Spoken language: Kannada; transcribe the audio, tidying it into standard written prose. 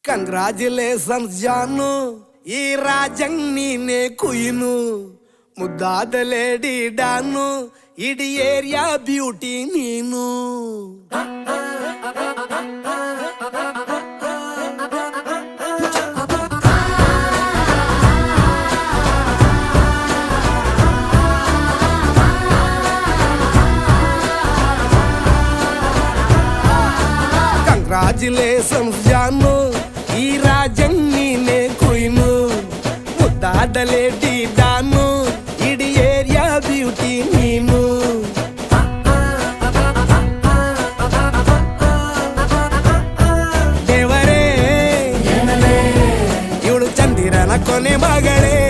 ಕಂಗ್ರಾಚುಲೇಷನ್ಸ್ ಜಾನು, ಈ ರಾಜಂಗ್ ನೀನೆ ಕುಯ್ನು, ಮುದ್ದಾದ ಲೇಡಿ ಡಾನು, ಇಡೀ ಏರಿಯಾ ಬ್ಯೂಟಿ ನೀನು. ಕಂಗ್ರಾಚುಲೇಷನ್ಸ್ ಜಾನು, ಈ ರಾಜಂಗ್ ನೀನೆ ಕುಯ್ನು, ಮುದ್ದಾದ ಲೇಡಿ ಡಾನು, ಇಡೀ ಏರಿಯಾ ಬ್ಯೂಟಿ ನೀನು. ದೇವರೇ ಇವಳು ಚಂದಿರನ ಕೊನೆ ಮಗಳೇ,